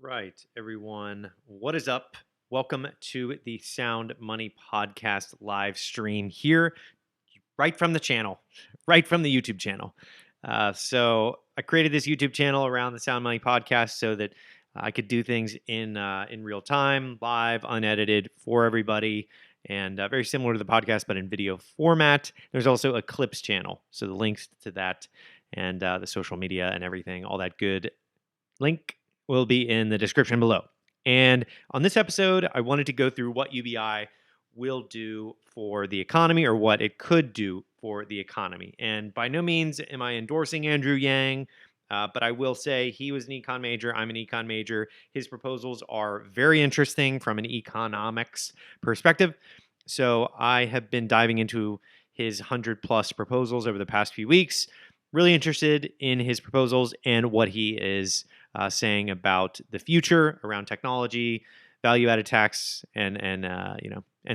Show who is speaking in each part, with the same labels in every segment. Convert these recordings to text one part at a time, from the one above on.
Speaker 1: Right, everyone. What is up? Welcome to the Sound Money Podcast live stream here, right from the channel, right from the YouTube channel. So I created this YouTube channel around the Sound Money Podcast so that I could do things in real time, live, unedited for everybody, and very similar to the podcast, but in video format. There's also a clips channel, so the links to that and the social media and everything, all that good link will be in the description below. And on this episode, I wanted to go through what UBI will do for the economy or what it could do for the economy. And by no means am I endorsing Andrew Yang, but I will say he was an econ major. I'm an econ major. His proposals are very interesting from an economics perspective. So I have been diving into his 100 plus proposals over the past few weeks. Really interested in his proposals and what he is saying about the future around technology, value-added tax, and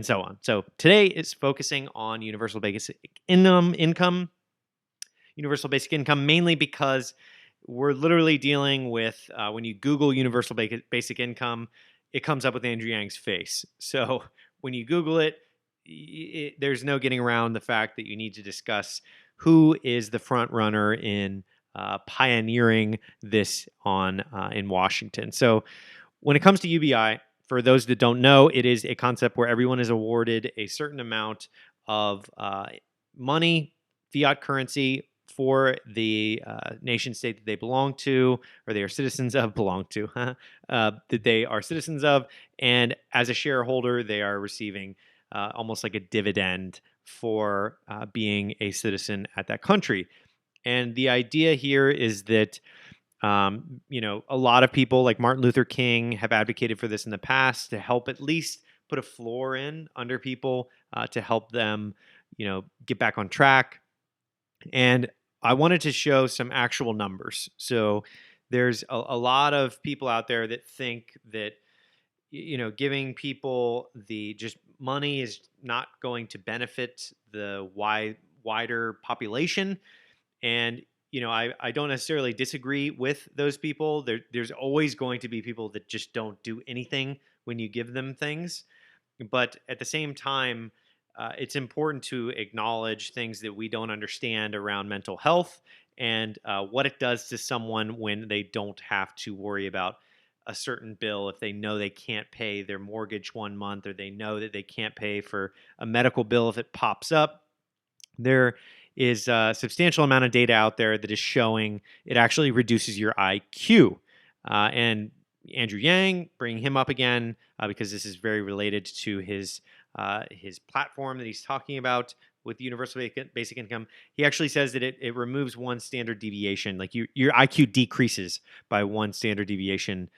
Speaker 1: so on. So today is focusing on universal basic income, mainly because we're literally dealing with when you Google universal basic income, it comes up with Andrew Yang's face. So when you Google it, there's no getting around the fact that you need to discuss who is the front runner in pioneering this on in Washington. So when it comes to UBI, for those that don't know, it is a concept where everyone is awarded a certain amount of money, fiat currency, for the nation state that they belong to, or they are citizens of, that they are citizens of. And as a shareholder, they are receiving almost like a dividend for being a citizen at that country. And the idea here is that, a lot of people like Martin Luther King have advocated for this in the past to help at least put a floor in under people to help them, get back on track. And I wanted to show some actual numbers. So there's a lot of people out there that think that, giving people the just money is not going to benefit the wider population. And I don't necessarily disagree with those people. There's always going to be people that just don't do anything when you give them things. But at the same time, it's important to acknowledge things that we don't understand around mental health and what it does to someone when they don't have to worry about a certain bill if they know they can't pay their mortgage 1 month, or they know that they can't pay for a medical bill if it pops up. There is a substantial amount of data out there that is showing it actually reduces your IQ. And Andrew Yang, bring him up again because this is very related to his platform that he's talking about with universal basic income. He actually says that it removes one standard deviation, like your IQ decreases by one standard deviation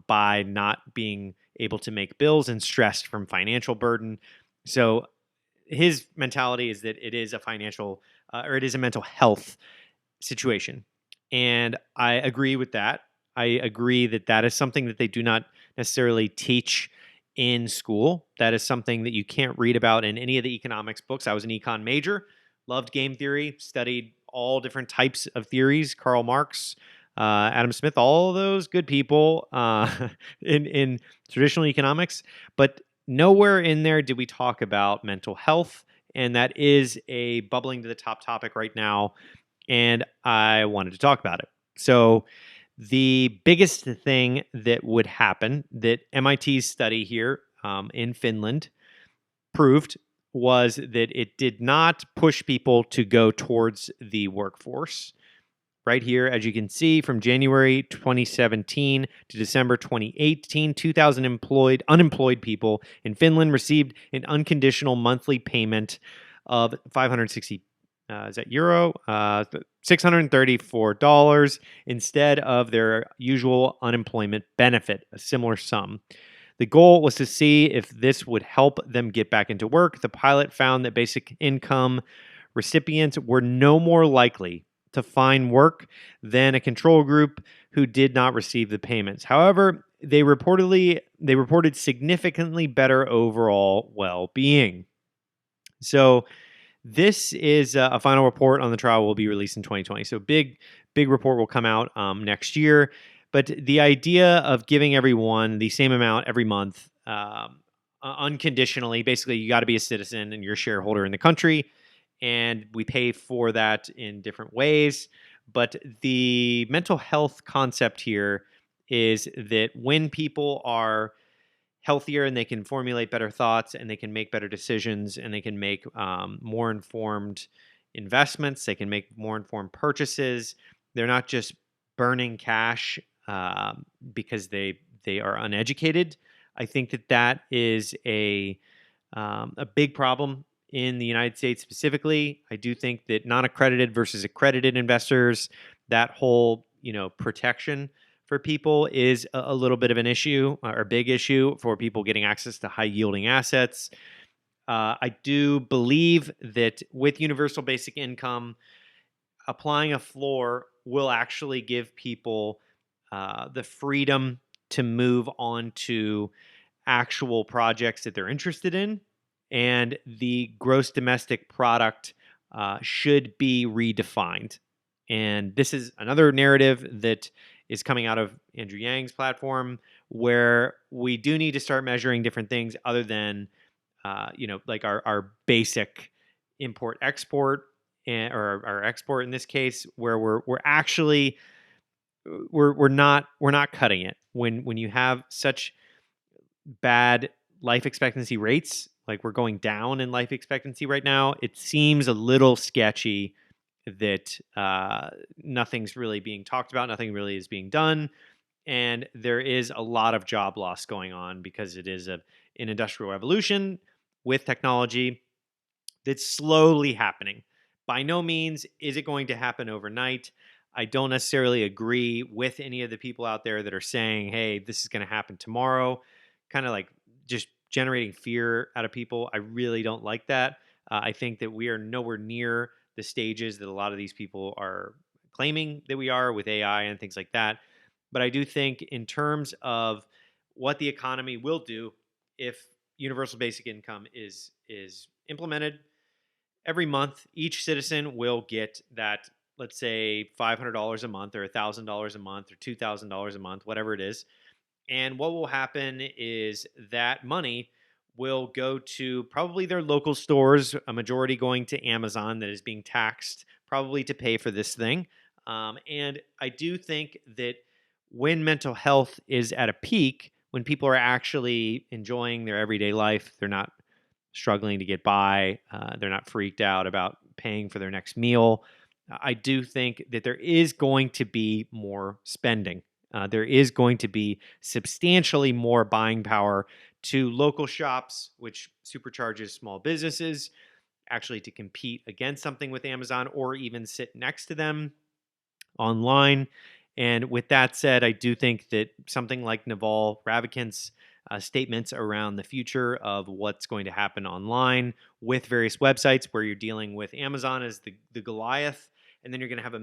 Speaker 1: by not being able to make bills and stressed from financial burden. So his mentality is that it is a financial or it is a mental health situation. And I agree with that. I agree that that is something that they do not necessarily teach in school. That is something that you can't read about in any of the economics books. I was an econ major, loved game theory, studied all different types of theories, Karl Marx, Adam Smith, all of those good people in traditional economics. But nowhere in there did we talk about mental health, and that is a bubbling to the top topic right now, and I wanted to talk about it. So the biggest thing that would happen that MIT's study here in Finland proved was that it did not push people to go towards the workforce. Right here, as you can see, from January 2017 to December 2018, 2,000 unemployed people in Finland received an unconditional monthly payment of 560, is that euro? $634 instead of their usual unemployment benefit, a similar sum. The goal was to see if this would help them get back into work. The pilot found that basic income recipients were no more likely to find work than a control group who did not receive the payments. However, they reported significantly better overall well-being. So this is a final report on the trial will be released in 2020. So big report will come out next year. But the idea of giving everyone the same amount every month, unconditionally, basically, you got to be a citizen and you're a shareholder in the country, and we pay for that in different ways. But the mental health concept here is that when people are healthier and they can formulate better thoughts and they can make better decisions and they can make more informed investments, they can make more informed purchases. They're not just burning cash because they are uneducated. I think that that is a big problem in the United States specifically. I do think that non-accredited versus accredited investors, that whole protection for people is a little bit of an issue or a big issue for people getting access to high yielding assets. I do believe that with universal basic income, applying a floor will actually give people the freedom to move on to actual projects that they're interested in, and the gross domestic product should be redefined. And this is another narrative that is coming out of Andrew Yang's platform, where we do need to start measuring different things other than, like our basic import export, or our export in this case, where we're actually we're not cutting it when you have such bad life expectancy rates. Like, we're going down in life expectancy right now. It seems a little sketchy that nothing's really being talked about, nothing really is being done, and there is a lot of job loss going on because it is an industrial revolution with technology that's slowly happening. By no means is it going to happen overnight. I don't necessarily agree with any of the people out there that are saying, hey, this is going to happen tomorrow, kind of like just generating fear out of people. I really don't like that. I think that we are nowhere near the stages that a lot of these people are claiming that we are with AI and things like that. But I do think, in terms of what the economy will do if universal basic income is implemented, every month each citizen will get that, let's say $500 a month or $1,000 a month or $2,000 a month, whatever it is. And what will happen is that money will go to probably their local stores, a majority going to Amazon that is being taxed probably to pay for this thing. And I do think that when mental health is at a peak, when people are actually enjoying their everyday life, they're not struggling to get by, they're not freaked out about paying for their next meal. I do think that there is going to be more spending. There is going to be substantially more buying power to local shops, which supercharges small businesses actually to compete against something with Amazon or even sit next to them online. And with that said, I do think that something like Naval Ravikant's statements around the future of what's going to happen online with various websites, where you're dealing with Amazon as the Goliath, and then you're going to have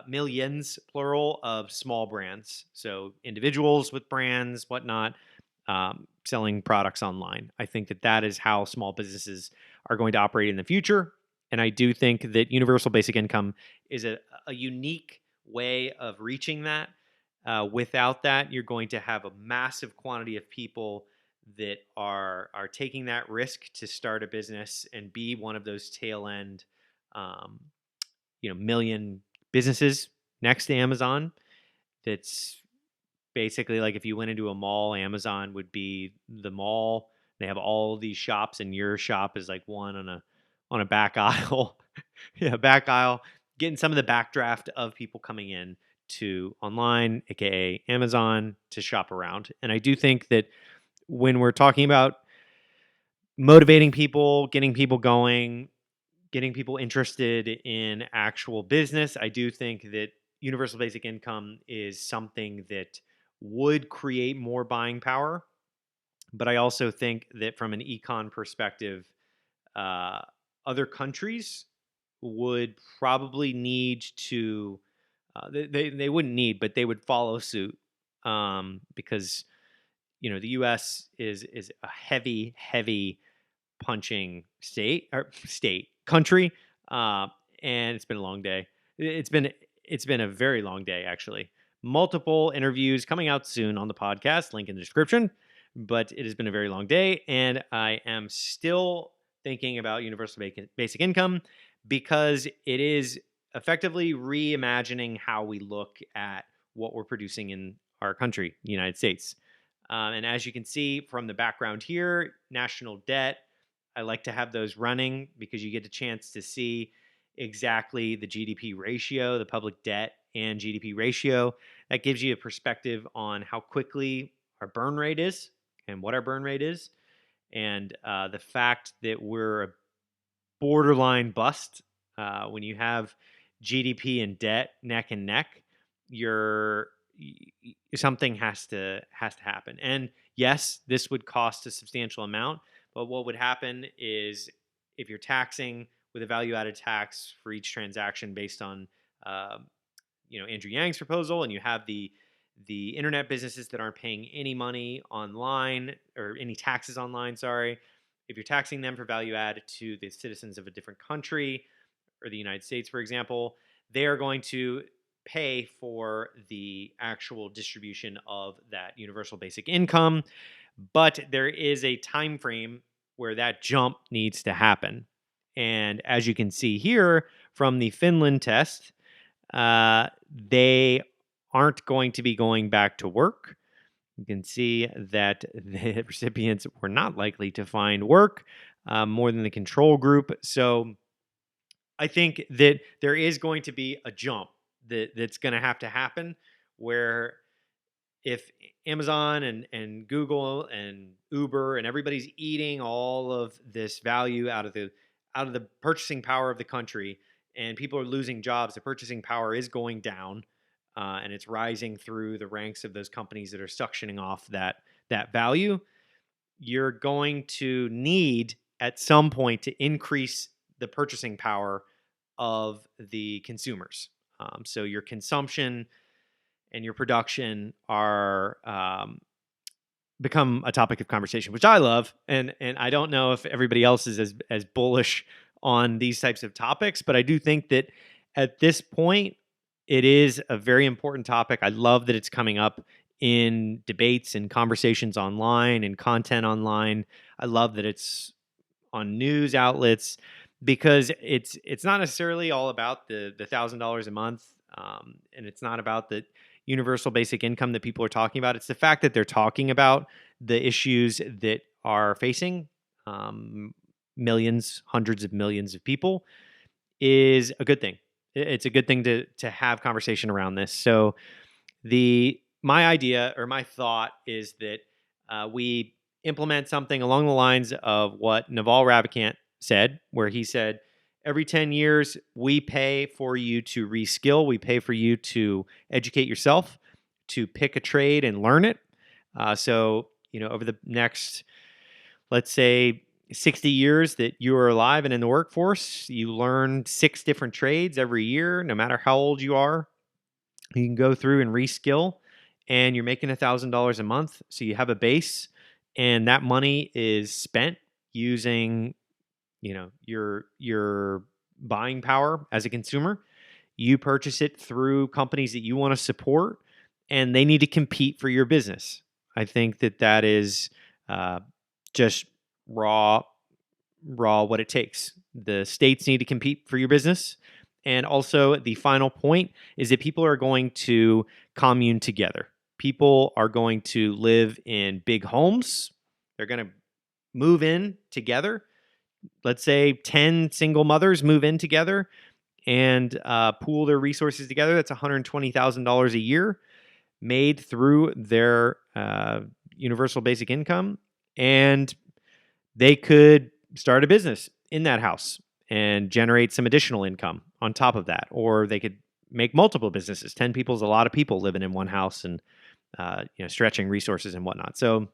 Speaker 1: millions, plural, of small brands. So individuals with brands, whatnot, selling products online. I think that that is how small businesses are going to operate in the future. And I do think that universal basic income is a unique way of reaching that. Without that, you're going to have a massive quantity of people that are taking that risk to start a business and be one of those tail end, um, million businesses next to Amazon. That's basically like if you went into a mall, Amazon would be the mall. They have all these shops, and your shop is like one on a back aisle. Yeah, back aisle, getting some of the backdraft of people coming in to online, aka Amazon, to shop around. And I do think that when we're talking about motivating people, getting people going, getting people interested in actual business, I do think that universal basic income is something that would create more buying power. But I also think that from an econ perspective, uh, other countries would probably need to, they wouldn't need, but they would follow suit, because the U.S. is a heavy punching state country, uh, and it's been a long day. It's been a very long day, actually. multiple interviews coming out soon on the podcast, link in the description. But it has been a very long day, and I am still thinking about universal basic income because it is effectively reimagining how we look at what we're producing in our country, the United States. And as you can see from the background here, national debt, I like to have those running because you get a chance to see exactly the GDP ratio, the public debt and GDP ratio. That gives you a perspective on how quickly our burn rate is and what our burn rate is. And the fact that we're a borderline bust when you have GDP and debt neck and neck, you're something has to happen. And yes, this would cost a substantial amount, but what would happen is if you're taxing with a value added tax for each transaction based on uh, Andrew Yang's proposal, and you have the internet businesses that aren't paying any money online or any taxes online, sorry. If you're taxing them for value add to the citizens of a different country or the United States, for example, they are going to pay for the actual distribution of that universal basic income. But there is a time frame where that jump needs to happen. And as you can see here from the Finland test, they aren't going to be going back to work. You can see that the recipients were not likely to find work more than the control group. So I think that there is going to be a jump that's going to happen where if Amazon and Google and Uber and everybody's eating all of this value out of the purchasing power of the country and people are losing jobs, the purchasing power is going down, and it's rising through the ranks of those companies that are suctioning off that value. You're going to need at some point to increase the purchasing power of the consumers. So your consumption and your production are become a topic of conversation, which I love, and I don't know if everybody else is as bullish on these types of topics, but I do think that at this point it is a very important topic. I love that it's coming up in debates and conversations online and content online. I love that it's on news outlets because it's not necessarily all about the $1,000 a month, and it's not about the universal basic income that people are talking about. It's the fact that they're talking about the issues that are facing millions, hundreds of millions of people is a good thing. It's a good thing to have conversation around this. So my idea or my thought is that we implement something along the lines of what Naval Ravikant said, where he said, every 10 years, we pay for you to reskill. We pay for you to educate yourself, to pick a trade and learn it. So, over the next, let's say, 60 years that you are alive and in the workforce, you learn 6 different trades every year, no matter how old you are. You can go through and reskill, and you're making $1,000 a month. So you have a base, and that money is spent using your buying power as a consumer. You purchase it through companies that you want to support, and they need to compete for your business. I think that is just raw what it takes. The states need to compete for your business. And also the final point is that people are going to commune together. People are going to live in big homes. They're going to move in together. Let's say 10 single mothers move in together and pool their resources together. That's $120,000 a year made through their universal basic income. And they could start a business in that house and generate some additional income on top of that. Or they could make multiple businesses. 10 people is a lot of people living in one house and stretching resources and whatnot. So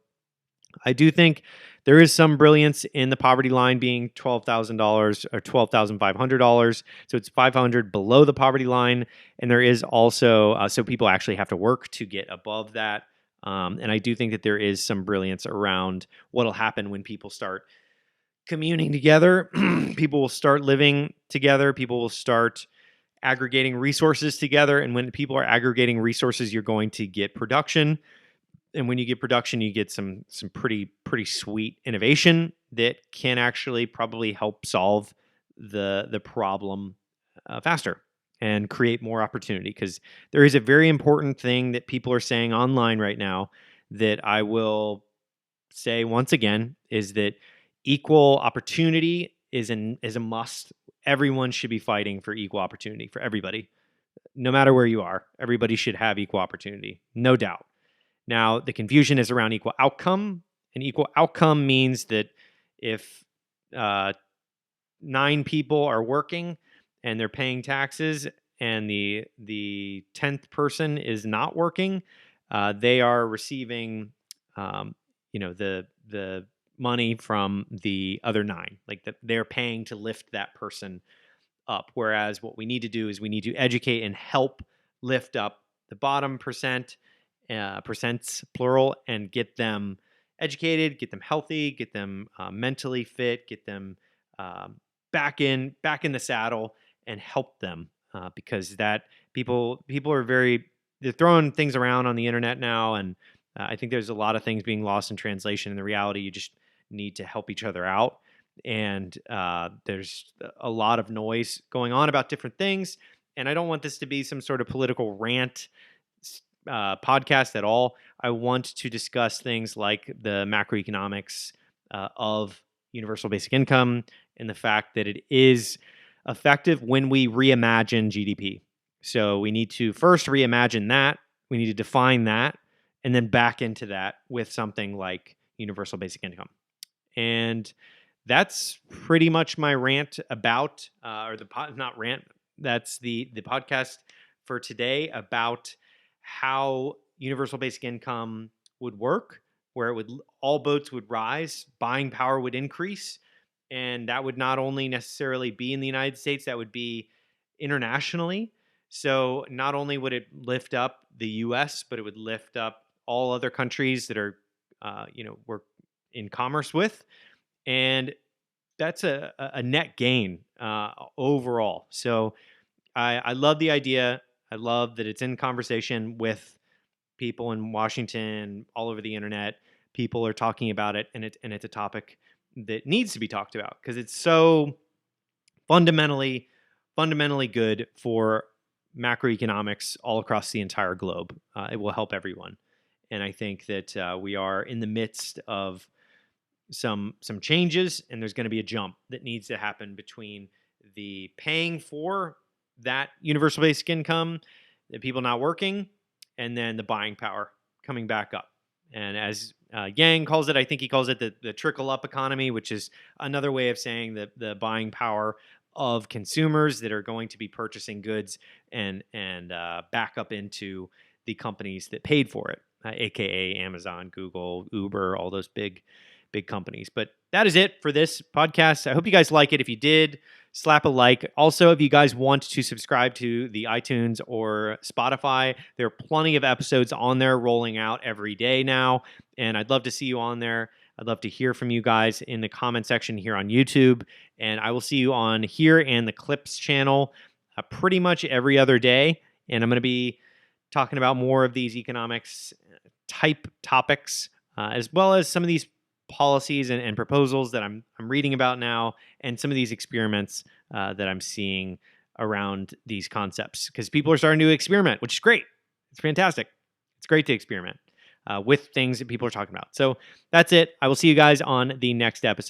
Speaker 1: I do think there is some brilliance in the poverty line being $12,000 or $12,500. So it's $500 below the poverty line. And there is also, so people actually have to work to get above that. And I do think that there is some brilliance around what will happen when people start communing together. People will start living together. People will start aggregating resources together. And when people are aggregating resources, you're going to get production. And when you get production, you get some pretty sweet innovation that can actually probably help solve the problem faster and create more opportunity. Because there is a very important thing that people are saying online right now that I will say once again, is that equal opportunity is a must. Everyone should be fighting for equal opportunity for everybody, no matter where you are. Everybody should have equal opportunity, no doubt. Now, the confusion is around equal outcome, and equal outcome means that if 9 people are working and they're paying taxes, and the 10th person is not working, they are receiving, the money from the other 9, like they're paying to lift that person up. Whereas what we need to do is we need to educate and help lift up the bottom percents plural, and get them educated, get them healthy, get them mentally fit, get them back in the saddle, and help them because that people are they're throwing things around on the internet now, and I think there's a lot of things being lost in translation. In the reality, you just need to help each other out, and there's a lot of noise going on about different things, and I don't want this to be some sort of political rant podcast at all. I want to discuss things like the macroeconomics of universal basic income, and the fact that it is effective when we reimagine GDP. So we need to first reimagine that. We need to define that, and then back into that with something like universal basic income. And that's pretty much my rant about, not rant. That's the podcast for today about how universal basic income would work, where all boats would rise, buying power would increase, and that would not only necessarily be in the United States, that would be internationally. So not only would it lift up the U.S., but it would lift up all other countries that are, we're in commerce with, and that's a net gain overall. So I love the idea. I love that it's in conversation with people in Washington, all over the internet. People are talking about it, and it's a topic that needs to be talked about because it's so fundamentally good for macroeconomics all across the entire globe. It will help everyone, and I think that we are in the midst of some changes, and there's going to be a jump that needs to happen between the paying for that universal basic income, the people not working, and then the buying power coming back up. And as Yang calls it, I think he calls it the trickle up economy, which is another way of saying the buying power of consumers that are going to be purchasing goods and back up into the companies that paid for it, aka Amazon, Google, Uber, all those big companies. But that is it for this podcast. I hope you guys like it. If you did, slap a like. Also, if you guys want to subscribe to the iTunes or Spotify, there are plenty of episodes on there rolling out every day now, and I'd love to see you on there. I'd love to hear from you guys in the comment section here on YouTube, and I will see you on here and the Clips channel pretty much every other day, and I'm going to be talking about more of these economics type topics, as well as some of these policies and proposals that I'm reading about now, and some of these experiments that I'm seeing around these concepts, because people are starting to experiment, which is great. It's fantastic. It's great to experiment with things that people are talking about. So that's it. I will see you guys on the next episode.